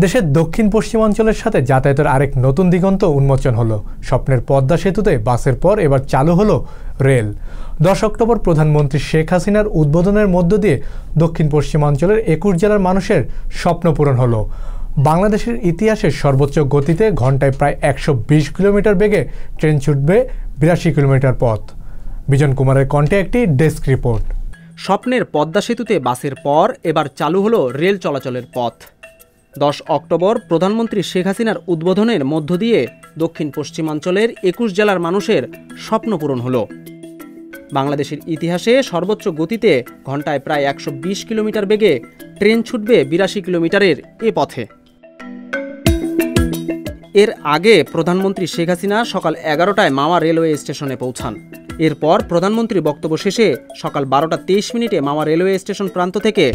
দেশের দক্ষিণ পশ্চিমাঞ্চলের সাথে যাতায়াতের আরেক নতুন দিগন্ত উন্মোচন হলো। স্বপ্নের পদ্মা সেতুতে বাসের পর এবার চালু হলো রেল। 10 অক্টোবর প্রধানমন্ত্রী শেখ হাসিনার উদ্বোধনের মধ্য দিয়ে দক্ষিণ পশ্চিমাঞ্চলের 21 জেলার মানুষের স্বপ্ন পূরণ হলো। বাংলাদেশের ইতিহাসে সর্বোচ্চ গতিতে ঘন্টায় প্রায় 120 কিলোমিটার বেগে ট্রেন ছুটবে 82 কিলোমিটার পথ। বিজন কুমারের কণ্ঠে একটি ডেস্ক রিপোর্ট। স্বপ্নের পদ্মা সেতুতে বাসের পর এবার চালু হলো রেল চলাচলের পথ। 10 অক্টোবর প্রধানমন্ত্রী শেখ হাসিনার উদ্বোধনের মধ্য দিয়ে দক্ষিণ পশ্চিমাঞ্চলের 21 জেলার মানুষের স্বপ্ন পূরণ হলো। বাংলাদেশের ইতিহাসে সর্বোচ্চ গতিতে ঘন্টায় প্রায় 120 কিলোমিটার বেগে ট্রেন ছুটবে 82 কিলোমিটারের এ পথে। এর আগে প্রধানমন্ত্রী শেখ হাসিনা সকাল 11টায় মাওয়া রেলওয়ে স্টেশনে পৌঁছান। এরপর প্রধানমন্ত্রী বক্তব্য শেষে সকাল 12টা 23 মিনিটে মাওয়া রেলওয়ে স্টেশন প্রান্ত থেকে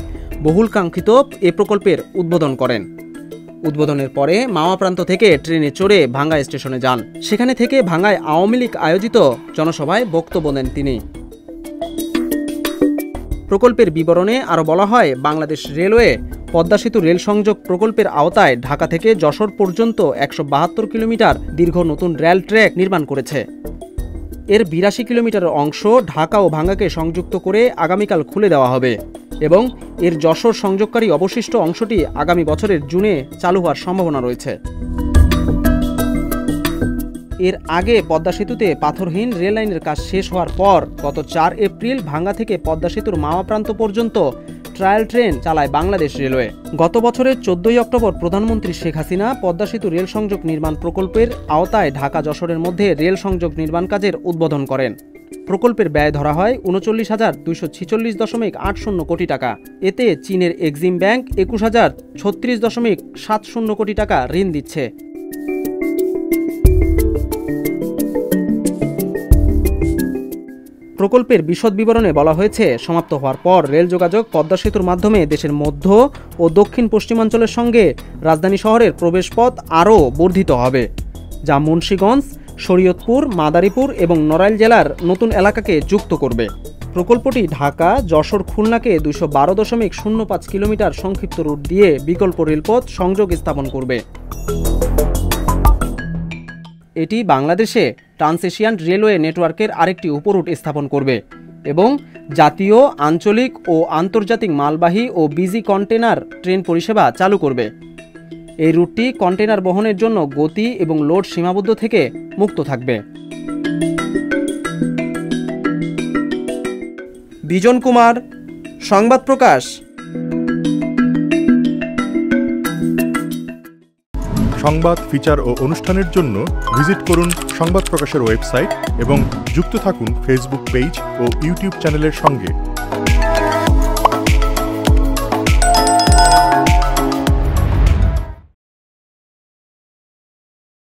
বহুলকাঙ্ক্ষিত এ প্রকল্পের উদ্বোধন করেন। উদ্বোধনের পরে মাওয়া প্রান্ত থেকে ট্রেনে চড়ে ভাঙ্গা স্টেশনে যান। সেখানে থেকে ভাঙ্গায় আওয়ামী লীগ আয়োজিত জনসভায় বক্তব্য দেন তিনি। প্রকল্পের বিবরণে আরও বলা হয়, বাংলাদেশ রেলওয়ে পদ্মা সেতু রেল সংযোগ প্রকল্পের আওতায় ঢাকা থেকে যশোর পর্যন্ত 172 কিলোমিটার দীর্ঘ নতুন রেল ট্র্যাক নির্মাণ করেছে। এর 82 কিলোমিটারের অংশ ঢাকা ও ভাঙ্গাকে সংযুক্ত করে আগামীকাল খুলে দেওয়া হবে এবং এর যশোর সংযোগকারী অবশিষ্ট অংশটি আগামী বছরের জুনে চালু হওয়ার সম্ভাবনা রয়েছে। এর আগে পদ্মা সেতুতে পাথরহীন রেল লাইনের কাজ শেষ হওয়ার পর গত 4 এপ্রিল ভাঙ্গা থেকে পদ্মা সেতুর মাওয়া প্রান্ত পর্যন্ত ট্রায়াল ট্রেন চালায় বাংলাদেশ রেলওয়ে। গত বছরের 14 অক্টোবর প্রধানমন্ত্রী শেখ হাসিনা পদ্মা সেতু রেল সংযোগ নির্মাণ প্রকল্পের আওতায় ঢাকা যশোরের মধ্যে রেল সংযোগ নির্মাণ কাজের উদ্বোধন করেন। প্রকল্পের ব্যয় ধরা হয় 39,246.80 কোটি টাকা। এতে চীনের এক্সিম ব্যাংক 21,036.70 কোটি টাকা ঋণ দিচ্ছে। প্রকল্পের বিশদ বিবরণে বলা হয়েছে, সমাপ্ত হওয়ার পর রেল যোগাযোগ পদ্মা সেতুর মাধ্যমে দেশের মধ্য ও দক্ষিণ পশ্চিমাঞ্চলের সঙ্গে রাজধানী শহরের প্রবেশপথ আরও বর্ধিত হবে, যা মুন্সিগঞ্জ, শরীয়তপুর, মাদারীপুর এবং নড়াইল জেলার নতুন এলাকাকে যুক্ত করবে। প্রকল্পটি ঢাকা, যশোর, খুলনাকে 212.05 কিলোমিটার সংক্ষিপ্ত রুট দিয়ে বিকল্প রেলপথ সংযোগ স্থাপন করবে। এটি বাংলাদেশে ট্রান্সএশিয়ান রেলওয়ে নেটওয়ার্কের আরেকটি উপরুট স্থাপন করবে এবং জাতীয়, আঞ্চলিক ও আন্তর্জাতিক মালবাহী ও বিজি কন্টেনার ট্রেন পরিষেবা চালু করবে। এই রুটটি কন্টেনার বহনের জন্য গতি এবং লোড সীমাবদ্ধ থেকে মুক্ত থাকবে। বিজন কুমার, সংবাদ প্রকাশ। সংবাদ, ফিচার ও অনুষ্ঠানের জন্য ভিজিট করুন সংবাদ প্রকাশের ওয়েবসাইট এবং যুক্ত থাকুন ফেসবুক পেজ ও ইউটিউব চ্যানেলের সঙ্গে।